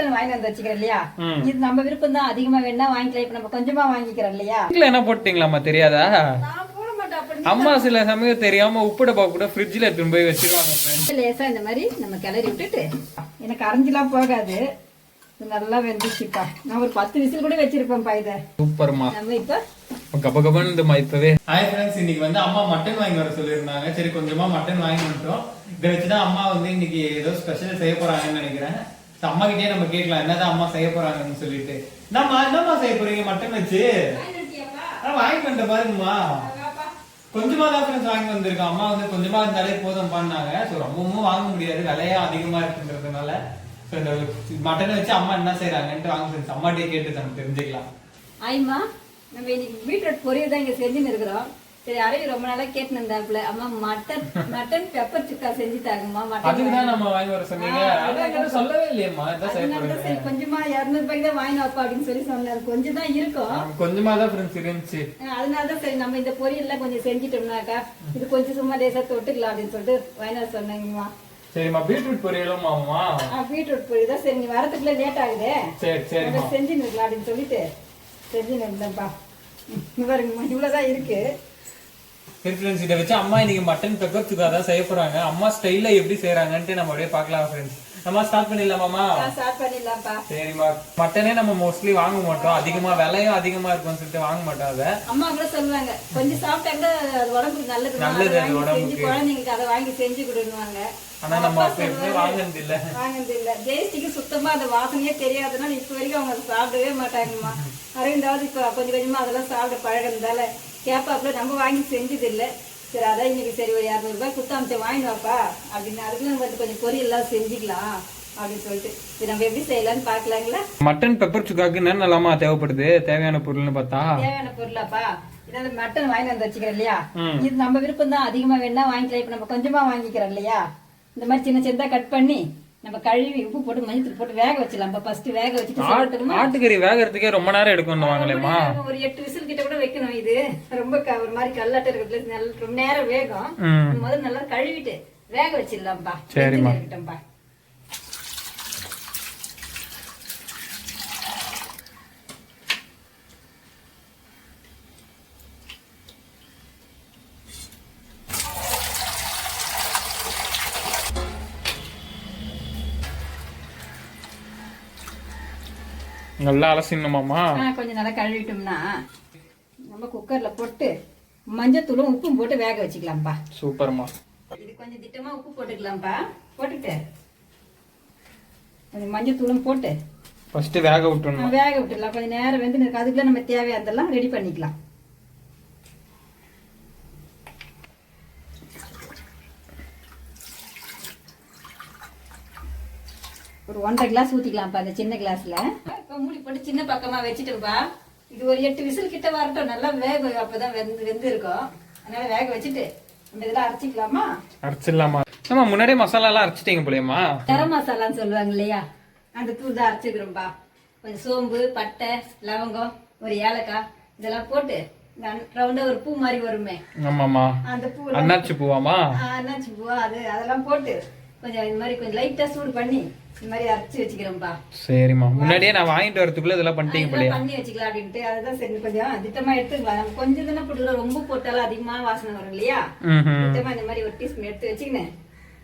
Mutton வாங்கி வந்து வச்சுக்கிறோம் இல்லையா, இது நம்ம விருப்பம் தான். அதிகமா வேணா வாங்கிக்கலாம். இப்ப நம்ம கொஞ்சமா வாங்கிக்கிறோம் இல்லையா. என்ன போட்டீங்களாமா தெரியாதா? நான் போட மாட்டேன். அப்படி அம்மா சில சமயம் தெரியாம உப்பு டப்பா கூட ஃப்ரிட்ஜ்ல எடுத்துட்டு போய் வச்சிருவாங்க. லேசா இந்த மாதிரி நம்ம கிளறி விட்டுட்டு, எனக்கு அரைஞ்செல்லாம் போகாது, நல்லா வெந்துச்சுப்பா. நான் ஒரு 10 விசில் கூட வச்சிருப்பேன்ப்பா. இதை சூப்பர்மா. நம்ம இப்ப கபகபன்னு இப்பவே. ஹாய் ஃப்ரெண்ட்ஸ், இன்னைக்கு வந்து அம்மா மட்டன் வாங்கி வர சொல்லியிருந்தாங்க. சரி கொஞ்சமா மட்டன் வாங்கி வந்துட்டோம். இதை வச்சுதான் அம்மா வந்து இன்னைக்கு ஏதோ ஸ்பெஷல் செய்ய போறாங்கன்னு நினைக்கிறேன். அம்மா கிட்டே நம்ம கேட்கலாம் என்னதான் அம்மா செய்ய போறாங்கன்னு சொல்லிட்டு. என்னம்மா செய்ய போறீங்க மட்டன் வச்சு? வாங்கி வந்துட்ட பாருங்கம்மா. கொஞ்சமா தான் ஃப்ரெண்ட்ஸ் வாங்கி வந்திருக்கோம். அம்மா வந்து கொஞ்சமா இருந்தாலே போதும் பண்ணாங்க. ஸோ ரொம்பவும் வாங்க முடியாது, விலையா அதிகமா இருக்குன்றதுனால. ஸோ இந்த மட்டனை வச்சு அம்மா என்ன செய்யறாங்கன்ட்டு வாங்க ஃப்ரெண்ட்ஸ் அம்மாட்டே கேட்டு நம்ம தெரிஞ்சுக்கலாம். ஆயிமா, நம்ம இன்னைக்கு பீட்ரூட் பொரியல் தான் இங்க செஞ்சுன்னு இருக்கிறோம். சரி, அரைவி ரொம்ப நாளா கேட்டு இருந்தாப்புல, அம்மா மட்டன் பெப்பர் சுக்கா செஞ்சு தாங்கம்மா. அதுதான் நம்ம வாங்கி வர சொன்னீங்க. அதான் சொல்லவே இல்லையம்மா. சரி, கொஞ்சமா 200 ரூபாய்க்கு தான் வாங்கி வைப்பா அப்படின்னு சொல்லி சொன்னாரு. கொஞ்சம் தான் இருக்கும், கொஞ்சமா தான் ஃப்ரெண்ட்ஸ் இருந்துச்சு. அதனாலதான் சரி நம்ம இந்த பொரியல்லாம் கொஞ்சம் செஞ்சுட்டோம்னாக்கா இது கொஞ்சம் சும்மா லேசா தொட்டுக்கலாம் அப்படின்னு சொல்லிட்டு வாங்கி வர சொன்னாங்கம்மா. சரிம்மா, பீட்ரூட் பொரியலும் மாமா. பீட்ரூட் பொரியல் தான். சரி, நீ வரதுக்குள்ள லேட் ஆகுது, சரி செஞ்சு நிற்கலாம் அப்படின்னு சொல்லிட்டு செஞ்சு நிறுத்தப்பா. இவருங்கம்மா இவ்வளவுதான் இருக்கு. இதை வச்சு அம்மா இன்னைக்கு மட்டன் பெப்பர் சுக்கா தான் செய்ய போறாங்க. அம்மா ஸ்டைல்ல எப்படி செய்யறாங்கன்ட்டு நம்ம அப்படியே பாக்கலாம் ஃப்ரெண்ட்ஸ். நம்ம ஸ்டார்ட் பண்ணிடலாமாமா? ஸ்டார்ட் பண்ணிடலாம்ப்பா. சரிம்மா, மட்டனே நம்ம மோஸ்ட்லி வாங்க மாட்டோம். அதிகமா விலையும் அதிகமா இருக்கும்னு சொல்லிட்டு வாங்க மாட்டோம். அதை அம்மா கூட சொல்லுவாங்க, கொஞ்சம் சாப்பிட்டா கூட அது உடம்புக்கு நல்லது, குழந்தைங்களுக்கு அதை வாங்கி செஞ்சு கொடுவாங்க. ஆனா நம்ம வாங்கினது இல்ல. ஜெயஸ்டிக்கு சுத்தமா அந்த வாசனையே தெரியாதுனால இப்ப வரைக்கும் அவங்க அதை சாப்பிடவே மாட்டாங்கம்மா. அரவிந்தாவது இப்ப கொஞ்சம் கொஞ்சமா அதெல்லாம் சாப்பிட பழகிறதால கேப்பாப்புல நம்ம வாங்கி செஞ்சது இல்லை. சரி, அதான் இன்னைக்கு சரி ஒரு 200 ரூபாய் குத்த அமைச்ச வாங்கி வாப்பா அப்படின்னு, அதுக்குள்ள நம்ம கொஞ்சம் பொரியல் எல்லாம் செஞ்சுக்கலாம் அப்படின்னு சொல்லிட்டு சரி நம்ம எப்படி செய்யலாம்னு பாக்கலாங்களா. மட்டன் பெப்பர் சுக்காக்கு என்னென்னலாமா தேவைப்படுது? தேவையான பொருள்னு பார்த்தா தேவையான பொருளாப்பா, இதாவது மட்டன் வாங்கி வந்து வச்சுக்கிறோம் இல்லையா, இது நம்ம விருப்பம் தான். அதிகமா வேணா வாங்கிக்கலாம். இப்ப நம்ம கொஞ்சமா வாங்கிக்கிறோம் இல்லையா, இந்த மாதிரி சின்ன சின்னதா கட் பண்ணி நம்ம கழுவி உப்பு போட்டு மஞ்சள் போட்டு வேக வச்சிடலாம். ஃபர்ஸ்ட் வேக வச்சுட்டு ஆட்டுக்கறி வேகறதுக்கே ரொம்ப நேரம் எடுக்கும் வாங்கலேமா. ஒரு 8 விசில் கிட்ட கூட வைக்கணும். இது ரொம்ப ஒரு மாதிரி கல்லாட்ட இருக்கிறதுல ரொம்ப நேரம் வேகும். முதல்ல நல்லா கழுவிட்டு வேக வச்சிடலாம்ப்பா. சரிம்மா. இருக்கட்டும்பா. நல்லா அலசிடணுமாமா? கொஞ்சம் நல்லா கழுவிட்டோம்னா நம்ம குக்கர்ல போட்டு மஞ்சத்தூளும் உப்பும் போட்டு வேக வச்சுக்கலாம்ப்பா. சூப்பர்மா. இது கொஞ்சம் திட்டமா உப்பு போட்டுக்கலாம்ப்பா. போட்டுட்டு கொஞ்சம் மஞ்சத்தூளும் போட்டு ஃபர்ஸ்ட் வேக விட்டுறணும். வேக விட்டுடலாம். கொஞ்சம் நேரம் வந்து அதுக்குள்ள நம்ம தேவையானதெல்லாம் ரெடி பண்ணிக்கலாம். ஒரு 1.5 கிளாஸ் ஊத்திக்கலாம்ப்பா அந்த சின்ன கிளாஸ்ல. இப்ப மூடி போட்டு சின்ன பக்கமா வச்சுட்டோம்ப்பா. இது ஒரு 8 விசில் கிட்ட வரட்டும். நல்லா வேக, அப்பதான் வெந்து இருக்கும். அதனால வேக வச்சுட்டு நம்ம இதெல்லாம் அரைச்சிக்கலாமா? அரைச்சிடலாமா? ஆமா, முன்னாடியே மசாலா எல்லாம் அரைச்சிட்டீங்க போலயேமா. கரம் மசாலான்னு சொல்லுவாங்க இல்லையா, அந்த தூள் தான் அரைச்சிக்கிறோம்பா. கொஞ்சம் சோம்பு, பட்டை, லவங்கம், ஒரு ஏலக்காய் இதெல்லாம் போட்டு ரவுண்டா ஒரு பூ மாதிரி வருமே. ஆமாமா, அந்த பூ அன்னாச்சி பூவாமா? அன்னாச்சி பூவா, அதெல்லாம் போட்டு கொஞ்சம் இந்த மாதிரி கொஞ்சம் லைட்டா சூடு பண்ணி இந்த மாதிரி அரைச்சு வச்சுக்கிறோம்பா. சரிம்மா, முன்னாடியே நான் வாங்கிட்டு வரதுக்குள்ள இதெல்லாம் பண்ணிட்டீங்க போலயே. பண்ணி வச்சுக்கலாம் அப்படின்ட்டு அதுதான் சரி கொஞ்சம் திட்டமா எடுத்துக்கலாம். நம்ம கொஞ்சம் தானே போட்டுக்கலாம், ரொம்ப போட்டாலும் அதிகமா வாசனை வரும் இல்லையா. திட்டமா இந்த மாதிரி ஒரு டீஸ்பூன் எடுத்து வச்சுக்கினேன்.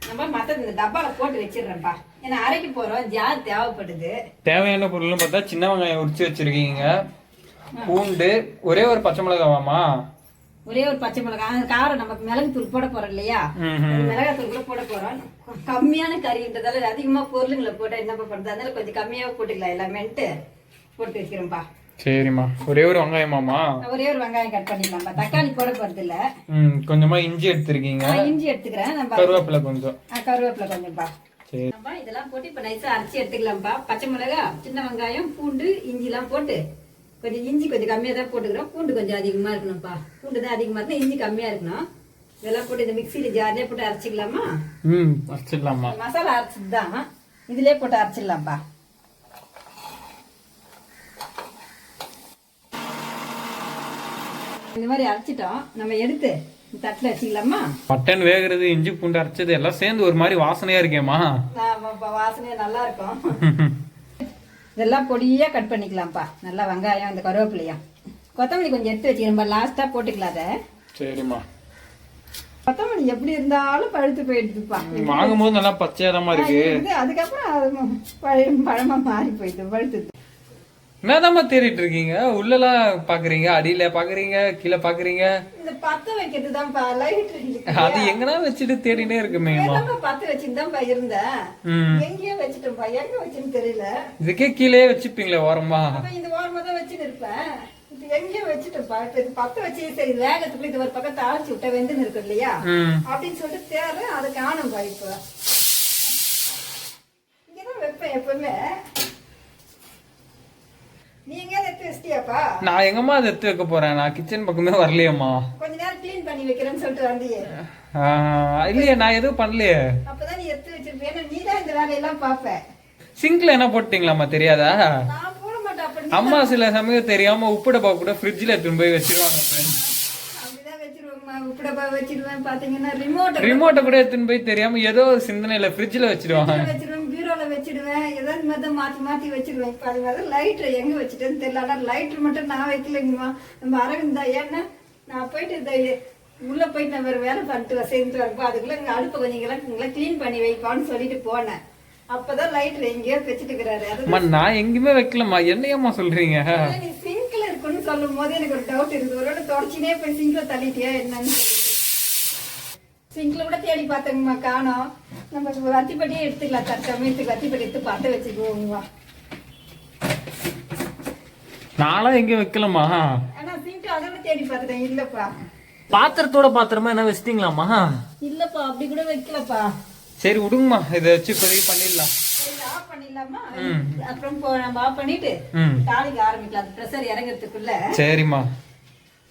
நம்ம மத்த இந்த டப்பால போட்டு வச்சிடுறேன்ப்பா. ஏன்னா அரைக்கு போறோம், ஜார் தேவைப்படுது. தேவையான பொருள்னு பார்த்தா சின்ன வெங்காயம் உரிச்சு வச்சிருக்கீங்க, பூண்டு, ஒரே ஒரு பச்சை மிளகாவாமா? ஒரே ஒரு பச்சை மிளகாய். காரம் நமக்கு மிளகு தூள் போட போறோம் இல்லையா, மிளகாய் தூள் கூட போட போறோம். கம்மியான கறின்றதால அதிகமா பொருளுங்களை போட்டா என்ன பண்றது, அதனால கொஞ்சம் கம்மியாவே போட்டுக்கலாம் எல்லாமேட்டு போட்டு வச்சிரும்பா. சரிம்மா, ஒரே ஒரு வெங்காயமாமா? ஒரே ஒரு வெங்காயம் கட் பண்ணிடலாம்பா. தக்காளி போட போறது இல்ல. கொஞ்சமா இஞ்சி எடுத்துருக்கீங்க. இஞ்சி எடுத்துக்கிறேன். நம்ம கருவேப்பிலை கொஞ்சம். கருவேப்பிலை கொஞ்சம்பா. நம்ம இதெல்லாம் போட்டு இப்ப நைஸா அரைச்சி எடுத்துக்கலாம்ப்பா. பச்சை மிளகாய், சின்ன வெங்காயம், பூண்டு, இஞ்சி எல்லாம் போட்டு கொஞ்சம் இஞ்சி கொஞ்சம் கம்மியா தான் போட்டுக்கிறோம். பூண்டு கொஞ்சம் அதிகமா இருக்கணும்ப்பா. பூண்டு தான் அதிகமா இருக்கணும், இஞ்சி கம்மியா இருக்கணும். இதெல்லாம் போட்டு இந்த மிக்சியில ஜார்லயே போட்டு அரைச்சிக்கலாமா? அரைச்சிடலாமா? மசாலா அரைச்சிதான் இதுலயே போட்டு அரைச்சிடலாம்ப்பா. இந்த மாதிரி அரைச்சிட்டோம். நம்ம எடுத்து தட்டுல வச்சுக்கலாமா? மட்டன் வேகிறது, இஞ்சி பூண்டு அரைச்சது எல்லாம் சேர்ந்து ஒரு மாதிரி வாசனையா இருக்கேமா? வாசனையா நல்லா இருக்கும். இதெல்லாம் பொடியா கட் பண்ணிக்கலாம்ப்பா. நல்லா வெங்காயம் இந்த கருவேப்பிலையும் கொத்தமல்லி கொஞ்சம் எடுத்து வச்சுக்கிறேன்ப்பா. லாஸ்டா போட்டுக்கலாம் அதை. சரிம்மா. கொத்தமல்லி எப்படி இருந்தாலும் பழுத்து போயிடுதுப்பா. வாங்கும் போது நல்லா பச்சையாதாம்மா இருக்கு. அதுக்கப்புறம் பழமா மாறி போயிடுது, பழுத்துது. என்னதாம்மா தேடிட்டு இருக்கீங்க? உள்ளலாம் பாக்குறீங்க, அடியில பாக்குறீங்க, கீழே பாக்குறீங்க. இந்த பத்த வைக்கிறதுதான்ப்பா லைட். அது எங்கனா வச்சுட்டு தேடினே இருக்குமே. பத்த வச்சுதான்ப்பா இருந்தேன். எங்கேயோ வச்சுட்டேன்ப்பா, எங்க வச்சுன்னு தெரியல. இதுக்கே கீழே வச்சுப்பீங்களே ஓரமா? இந்த ஓரமா தான் வச்சுட்டு இருப்பேன். எங்கேயோ வச்சுட்டேன்ப்பா. இப்ப இது பத்த வச்சு சரி வேகத்துக்குள்ள இது ஒரு பக்கம் தாளிச்சு விட்டா வெந்துன்னு இருக்கு இல்லையா அப்படின்னு சொல்லிட்டு தேடுறேன். அதை காணும்பா. இப்ப இங்கதான் வைப்பேன் எப்பவுமே. நீங்க எடுத்து வச்சிட்டியாப்பா? நான் எங்கம்மா அதை எடுத்து வைக்க போறேன்? நான் கிச்சன் பக்கமே வரலையம்மா. கொஞ்ச நேரம் கிளீன் பண்ணி வைக்கிறேன்னு சொல்லிட்டு வந்தியே. இல்லையே, நான் எதுவும் பண்ணலையே. அப்பதான் நீ எடுத்து வச்சிருப்பேன். நீ தான் இந்த வேலையெல்லாம் பாப்ப. சிங்க்ல என்ன போட்டீங்களாம்மா? தெரியாதா? நான் போட மாட்டேன். அப்படி அம்மா சில சமயம் தெரியாம உப்பு டப்பா கூட ஃப்ரிட்ஜ்ல எடுத்துன்னு போய் வச்சிருவாங்க. அப்படிதான் வச்சிருவோம்மா. உப்பு டப்பா வச்சிருவேன். பாத்தீங்கன்னா ரிமோட்டை கூட எடுத்துன்னு போய் தெரியாம ஏதோ சிந்தனையில ஃப்ரிட்ஜ்ல வச்சிருவாங்க. பீரோல வச்சிடுவேன். ஏதாவது மாதிரி மாத்தி மாத்தி வச்சிருவேன். இப்ப அது மாதிரி லைட்டர் எங்க வச்சுட்டேன்னு தெரியல. ஆனா லைட்டர் மட்டும் நான் வைக்கலங்கம்மா. நம்ம அரவிந்தா ஏன்னா நான் போயிட்டு இந்த உள்ள போயிட்டு நான் வேற வேலை பண்ணிட்டு சேர்ந்து வரப்போ அதுக்குள்ள இங்க அடுப்பை கொஞ்சம் கிளீன் பண்ணி வைப்பான்னு சொல்லிட்டு போனேன். அப்பதான் லைட்டர் எங்கேயோ வச்சுட்டு இருக்கிறாரு. நான் எங்கேயுமே வைக்கலம்மா. என்னையம்மா சொல்றீங்க? நீ சிங்க்ல இருக்குன்னு சொல்லும் போது எனக்கு ஒரு டவுட் இருக்குது. ஒருவேளை தொடச்சினே போய் சிங்க்ல தள்ளிட்டியா என்னன்னு. சிங்க்ல கூட தேடி பார்த்தேங்கம்மா, காணோம். நம்ம வத்திப்பட்டியே எடுத்துக்கலாம். தற்சமயத்துக்கு வத்திப்பட்டி எடுத்து பார்த்து வச்சுக்குவோங்கம்மா. நானும் எங்கேயும் வைக்கலம்மா. ஆனா சிங்க் அதோட தேடி பார்த்துட்டேன். இல்லப்பா. பாத்திரத்தோட பாத்திரமா என்ன வச்சிட்டீங்களாம்மா? இல்லப்பா, அப்படி கூட வைக்கலப்பா. சரி விடுங்கம்மா, இதை வச்சு பதிவு பண்ணிடலாம். ஆஃப் பண்ணிடலாமா? அப்புறம் நம்ம ஆஃப் பண்ணிட்டு தாளிக்க ஆரம்பிக்கலாம். அது ப்ரெஷர் இறங்குறதுக்குள்ள. சரிம்மா.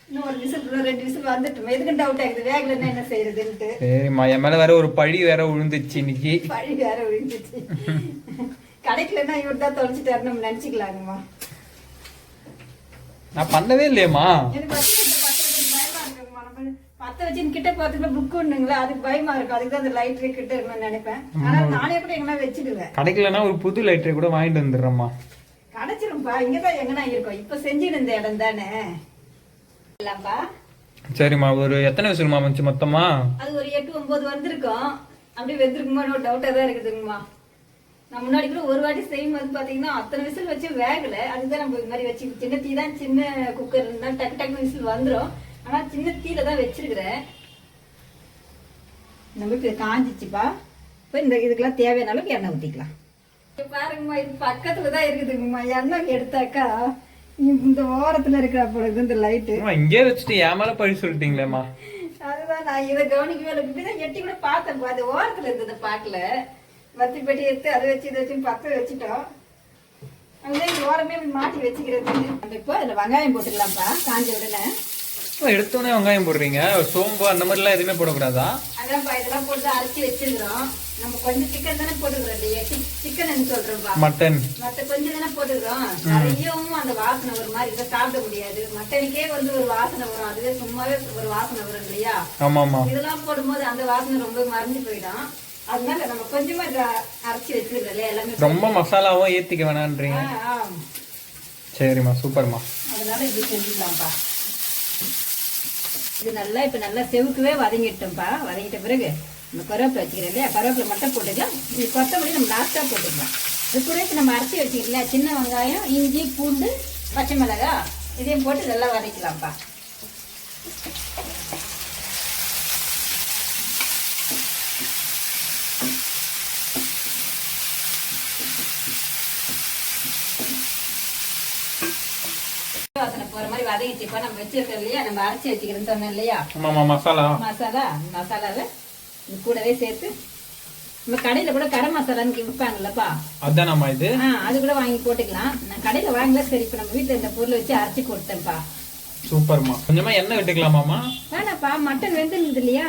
இன்னும் ஒரு விசில் 2 விசில் வந்துட்டு எதுக்கு டவுட் ஆகுது வேகலன்னா என்ன செய்யறதுன்ட்டு. சரிம்மா, என் மேல வேற ஒரு பழி வேற விழுந்துச்சு இன்னைக்கு. பழி வேற விழுந்துச்சு. கிடைக்கலன்னா இவர் தான் தொலைச்சிட்டாரு நம்ம நினைச்சுக்கலாங்கம்மா. நான் பண்ணவே இல்லையம்மா. எனக்கு பயமா இருக்குங்கம்மா. நம்ம பத்த வச்சு கிட்ட பாத்துக்கலாம் புக் ஒண்ணுங்களா, அதுக்கு பயமா இருக்கும். அதுக்கு தான் அந்த லைட்டரே கிட்ட இருக்கணும்னு நினைப்பேன். ஆனா நானே கூட எங்கன்னா வச்சிடுவேன். கிடைக்கலன்னா ஒரு புது லைட்டரை கூட வாங்கிட்டு வந்துடுறேம்மா. கிடைச்சிரும்பா. இங்கதான் எங்கன்னா இருக்கும். இப்ப செஞ்சுட்டு இந்த இடம் தானே. சரிம்மா, ஒரு எத்தனை விசில்மா வந்துச்சு மொத்தமா? அது ஒரு 8-9 வந்திருக்கும். அப்படியே வெந்திருக்குமா டவுட்டா தான் இருக்குதுங்கம்மா. நான் முன்னாடி கூட ஒரு வாட்டி செய்யும் போது பாத்தீங்கன்னா அத்தனை விசில் வச்சு வேகல. அதுதான் நம்ம இது மாதிரி வச்சு சின்ன தீ தான், சின்ன குக்கர் இருந்தா டக்கு டக்கு விசில் வந்துடும். ஆனா சின்ன தீல தான் வச்சிருக்கிறேன். நமக்கு காஞ்சிச்சுப்பா. இப்ப இந்த இதுக்கெல்லாம் தேவையான அளவுக்கு எண்ணெய் ஊத்திக்கலாம். பாருங்கம்மா, இது பக்கத்துலதான் இருக்குதுங்கம்மா. எண்ணெய் எடுத்தாக்கா இந்த ஓரத்துல இருக்கிற பொழுது இந்த லைட்டு இங்கே வச்சுட்டு என் மேல பழி சொல்லிட்டீங்களேம்மா. அதுதான் நான் இதை கவனிக்கவே இல்லை. இப்படிதான் எட்டி கூட பார்த்தேன். அது ஓரத்துல இருந்தது பாக்கல. வத்தி பெட்டி எடுத்து அதை வச்சு இதை வச்சு பத்த வச்சுட்டோம். அங்கே ஓரமே மாட்டி வச்சுக்கிறது. இப்போ அதுல வெங்காயம் போட்டுக்கலாம்ப்பா. காஞ்ச உடனே எடுத்தோடனே வெங்காயம் போடுறீங்க? சோம்பு அந்த மாதிரி எல்லாம் எதுவுமே போடக்கூடாதா? அதான்ப்பா, இதெல்லாம் போட்டு அரைச்சி வச்சிருக்கிறோம். நம்ம கொஞ்சம் சிக்கன் தானே போட்டுக்கிறோம். சிக்கன் சொல்றோம்ப்பா. மட்டன் கொஞ்சம் தானே போட்டுக்கிறோம். நிறையவும் அந்த வாசனை ஒரு மாதிரி இதை சாப்பிட முடியாது. மட்டனுக்கே ஒரு வாசனை வரும். அதுவே சும்மாவே ஒரு வாசனை வரும் இல்லையா? ஆமாமா. இதெல்லாம் போடும்போது அந்த வாசனை ரொம்ப மறைஞ்சு போயிடும். அதனால நம்ம கொஞ்சமா இதை அரைச்சி வச்சிருக்கல எல்லாமே. ரொம்ப மசாலாவும் ஏத்திக்க வேணான்றீங்க? சரிம்மா, சூப்பர்மா. அதனால இப்படி செஞ்சுக்கலாம்ப்பா. இது நல்லா இப்ப நல்லா செவுக்குவே வதங்கிட்டோம்ப்பா. வதங்கிட்ட பிறகு நம்ம கருவேப்பிலை வச்சுக்கிறோம் இல்லையா, கருவேப்பிலை மட்டும் போட்டுக்கலாம். இது கொத்தமல்லி நம்ம லாஸ்டா போட்டுக்கலாம். இது கூட நம்ம அரைச்சி வச்சுக்கலாம். சின்ன வெங்காயம், இஞ்சி, பூண்டு, பச்சை மிளகாய் இதையும் போட்டு நல்லா வதக்கலாம்ப்பா. வாசனை போற மாதிரி வதங்கிச்சுப்பா. நம்ம வச்சிருக்கோம் இல்லையா, நம்ம அரைச்சி வச்சுக்கிறோம்னு சொன்னோம் இல்லையா மசாலாவை இது கூடவே சேர்த்து நம்ம கடையில கூட கரம் மசாலான்னு விற்பாங்கல்லப்பா, அதானம்மா இது. அது கூட வாங்கி போட்டுக்கலாம். நான் கடையில வாங்கல. சரி, இப்ப நம்ம வீட்டுல இந்த பொருளை வச்சு அரைச்சி கொடுத்தேன்ப்பா. சூப்பர்மா. கொஞ்சமா எண்ணெய் விட்டுக்கலாமாமா? வேணாப்பா, மட்டன் வெந்துருந்தது இல்லையா,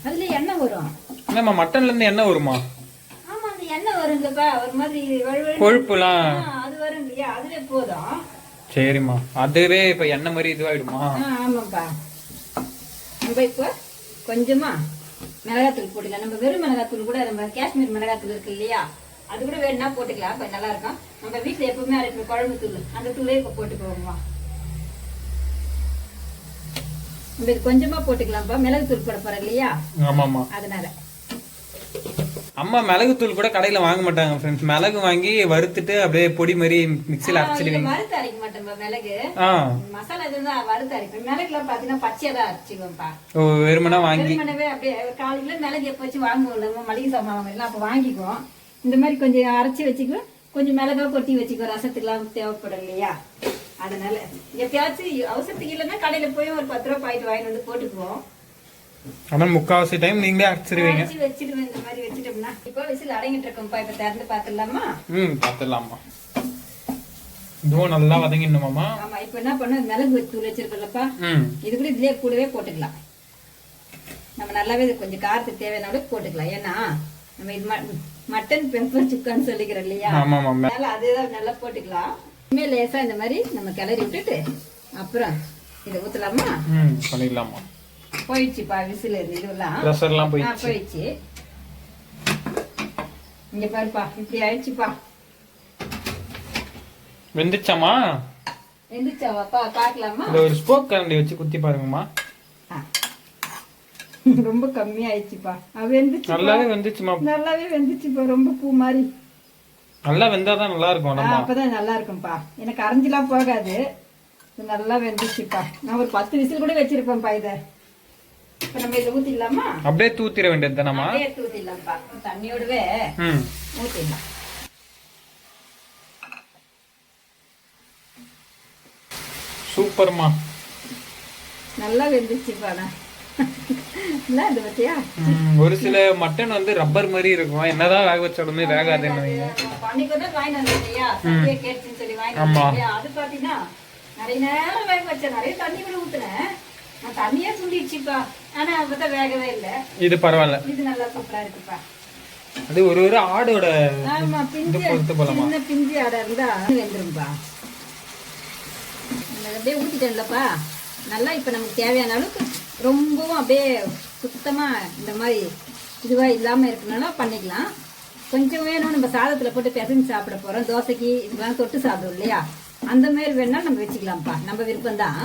அதுல எண்ணெய் வரும். என்னம்மா மட்டன்ல இருந்து எண்ணெய் வருமா? ஆமா, அந்த எண்ணெய் வருங்கப்பா. ஒரு மாதிரி கொழுப்புலாம் அது வரும் இல்லையா, அதுவே போதும். சரிம்மா, அதுவே இப்ப எண்ணெய் மாதிரி இதுவாயிடுமா? ஆமாப்பா. நம்ம இப்போ கொஞ்சமா மிளகாத்தூள் போட்டுக்கலாம். நம்ம வெறும் மிளகாத்தூள் கூட, நம்ம காஷ்மீர் மிளகாத்தூள் இருக்கு இல்லையா, அது கூட வேணும்னா போட்டுக்கலாம், கொஞ்சம் நல்லா இருக்கும். நம்ம வீட்டுல எப்பவுமே அரைக்கிற குழம்பு தூள், அந்த தூளே இப்ப போட்டுக்குவோம்மா. நம்ம இது கொஞ்சமா போட்டுக்கலாம்ப்பா, மிளகு தூள் போட போறோம் இல்லையா, ஆமாமா. அதனால. அம்மா மிளகு தூள் கூட கடையில வாங்க மாட்டாங்க ஃப்ரெண்ட்ஸ். மிளகு வாங்கி வறுத்துட்டு அப்படியே பொடி மாதிரி மிக்ஸில அரைச்சிடுவீங்க. வறுத்து அரைக்க மாட்டோம்பா மிளகு, மசாலா இதுதான் வறுத்து அரைப்பேன். மிளகு எல்லாம் பாத்தீங்கன்னா பச்சையா தான் அரைச்சிக்குவேன்ப்பா. வெறுமனா வாங்கி வெறுமனவே அப்படியே காலையில மிளகு எப்ப வச்சு வாங்குவோம், மளிகை சாமான் வாங்கலாம், அப்ப வாங்கிக்குவோம். இந்த மாதிரி கொஞ்சம் அரைச்சி வச்சுக்குவோம், கொஞ்சம் மிளகா கொட்டி வச்சுக்குவோம், ரசத்துக்கு எல்லாம் தேவைப்படும் இல்லையா, அதனால. எப்பயாச்சும் அவசரத்துக்கு இல்லைன்னா கடையில போய் ஒரு 10 ரூபாய் பாக்கெட் வாங்கிட்டு வந்து போட்டுக்குவோம். ஆனா முக்காவாசி டைம் நீங்களே அரைச்சிருவீங்க. வச்சிடுவேன், இந்த மாதிரி வச்சிட்டோம்னா. இப்போ விசில் அடங்கிட்டு இருக்கோம்ப்பா, இப்ப திறந்து பாத்துடலாமா? பாத்துடலாமா. இதுவும் நல்லா வதங்கிடணுமாமா? ஆமா. இப்ப என்ன பண்ண, மிளகு தூள் வச்சிருக்கலப்பா, இது கூட இதுலயே கூடவே போட்டுக்கலாம். நம்ம நல்லாவே கொஞ்சம் காரத்துக்கு தேவையான அளவுக்கு போட்டுக்கலாம். ஏன்னா நம்ம இது மட்டன் பெப்பர் சுக்கான்னு சொல்லிக்கிறோம் இல்லையா, அதனால அதேதான் நல்லா போட்டுக்கலாம். இனிமே லேசா இந்த மாதிரி நம்ம கிளறி விட்டுட்டு அப்புறம் இதை ஊத்தலாமா? பண்ணிடலாமா. போயிடுச்சுப்பா விசில், இதுலாம் போயிடுச்சு. இங்க பாருப்பா, இப்படி ஆயிடுச்சுப்பா. வெந்துச்சாமா? வெந்துச்சாவாப்பா, பாக்கலாமா? ஒரு ஸ்போக் கரண்டி வச்சு குத்தி பாருங்கம்மா. ரொம்ப கம்மி ஆயிடுச்சுப்பா. வெந்துச்சு, நல்லாவே வெந்துச்சுமா. நல்லாவே வெந்துச்சுப்பா, ரொம்ப பூ மாதிரி. நல்லா வெந்தாதான் நல்லா இருக்கும். அப்பதான் நல்லா இருக்கும்பா, எனக்கு அரைஞ்செல்லாம் போகாது. நல்லா வெந்துச்சுப்பா. நான் ஒரு 10 விசில் கூட வச்சிருப்பேன்ப்பா. இத இப்ப நம்ம இதை ஊத்திடலாமா? அப்படியே தூத்திர வேண்டியது தானம்மா? அப்படியே ஊத்திடலாம்ப்பா, தண்ணியோடவே ஊத்திடலாம். சூப்பர்மா, நல்லா வெந்துச்சுப்பா. ஒரு சில மட்டன் வந்து ரப்பர் மாதிரி இருக்கும், என்னதான் வேக வச்சாலுமே வேகாது. அது பாத்தீங்கன்னா நிறைய நேரம் வேக வச்சேன், நிறைய தண்ணி கூட ஊத்துனேன், தண்ணியே சுண்டிடுச்சுப்பா. ஆனா அப்பதான் வேகவே இல்ல. இது பரவாயில்ல, இது நல்லா சூப்பரா இருக்குப்பா. அது ஒரு ஆடோட சின்ன பிஞ்சு ஆடா இருந்தா வெந்துரும்பா. அப்படியே ஊத்திட்டேன்லப்பா நல்லா. இப்ப நமக்கு தேவையான அளவுக்கு ரொம்பவும் அப்படியே சுத்தமா இந்த மாதிரி இதுவா இல்லாம இருக்கணும்னா பண்ணிக்கலாம். கொஞ்சம் வேணும், நம்ம சாதத்துல போட்டு பிசைஞ்சு சாப்பிட போறோம், தோசைக்கு இதெல்லாம் தொட்டு சாப்பிடுவோம் இல்லையா, அந்த மாதிரி வேணா நம்ம வச்சுக்கலாம்ப்பா, நம்ம விருப்பம் தான்.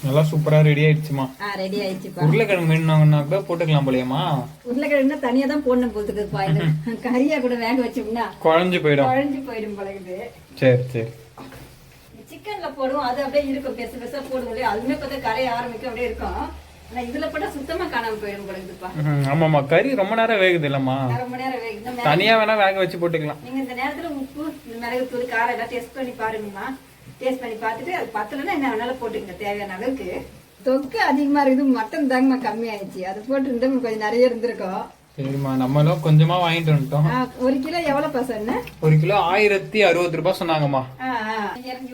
நல்லா சூப்பரா ரெடி ஆயிடுச்சுமா. ரெடி ஆயிடுச்சுப்பா. உருளைக்கிழங்கு வேணும்னா கூட போட்டுக்கலாம் போலயேமா? உருளைக்கிழங்குனா தனியா தான் போடணும் போதுக்குப்பா. இது கறியா கூட வேக வச்சோம்னா குழஞ்சு போயிடும் போலகுது. சரி சரி. சிக்கன்ல போடுவோம், அது அப்படியே இருக்கும், பெருசு பெருசா போடுவோம் இல்லையா, அதுமே பார்த்தா கரைய ஆரம்பிக்கும், அப்படியே இருக்கும். ஆனா இதுல போட்டா சுத்தமா காணாம போயிடும் போலகுதுப்பா. ஆமாமா, கறி ரொம்ப நேரம் வேகுது இல்லம்மா, ரொம்ப நேரம் வேகுது. தனியா வேணா வேக வச்சு போட்டுக்கலாம். நீங்க இந்த நேரத்துல உப்பு, இந்த மிளகு தூள், காரம் எல்லாம் டெஸ்ட் பண்ணி பாருங்கம்மா. டேஸ்ட் பண்ணி பார்த்துட்டு அது பத்தலன்னா என்ன வேணாலும் போட்டுக்கங்க தேவையான அளவுக்கு. தொக்கு அதிகமா இருக்குது, மட்டன் தாங்கம்மா கம்மி ஆயிடுச்சு, அது போட்டு கொஞ்சம் நிறைய இருந்திருக்கும். சரிம்மா, நம்மளும் கொஞ்சமா வாங்கிட்டு வந்துட்டோம். 1 கிலோ எவ்வளவு சொன்ன? 1 கிலோ 1060 ரூபாய் சொன்னாங்கம்மா.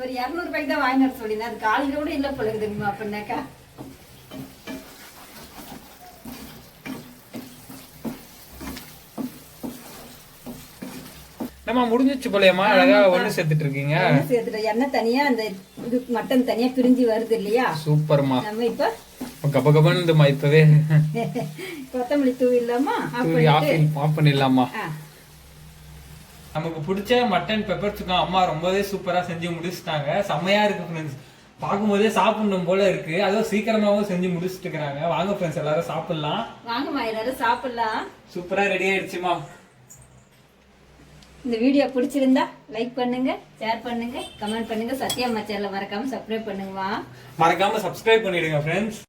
ஒரு 200 ரூபாய்க்கு தான் வாங்கிட்டு சொல்லிருந்தேன், அது 1/4 கிலோ கூட இல்ல போல இருக்குதுங்கம்மா. அப்படின்னாக்கா நம்ம முடிஞ்சிச்சு போலயம்மா. அழகா ஒண்ணு சேர்த்துட்டு இருக்கீங்க. எண்ணெய் தனியா, அந்த இது மட்டன் தனியா பிரிஞ்சு வருது இல்லையா, சூப்பர்மா. நம்ம இப்ப கப கபன்னு இப்பவே கொத்தமல்லி தூவிடலாமா? ஆஃப் பண்ணிடலாமா? நமக்கு பிடிச்ச மட்டன் பெப்பர் சிக்கன் அம்மா ரொம்பவே சூப்பரா செஞ்சு முடிச்சுட்டாங்க. செம்மையா இருக்கு ஃப்ரெண்ட்ஸ், பார்க்கும்போதே சாப்பிடணும் போல இருக்கு. அதுவும் சீக்கிரமாவும் செஞ்சு முடிச்சுட்டு இருக்காங்க. வாங்க ஃப்ரெண்ட்ஸ், எல்லாரும் சாப்பிடலாம். வாங்கம்மா, எல்லாரும் சாப்பிடலாம். சூப்பரா ரெடி ஆயிடுச்சுமா. இந்த வீடியோ பிடிச்சிருந்தா லைக் பண்ணுங்க, ஷேர் பண்ணுங்க, கமெண்ட் பண்ணுங்க. சத்யா அம்மா சேனலை மறக்காம சப்ஸ்கிரைப் பண்ணுங்கம்மா. மறக்காம சப்ஸ்கிரைப் பண்ணிடுங்க ஃப்ரெண்ட்ஸ்.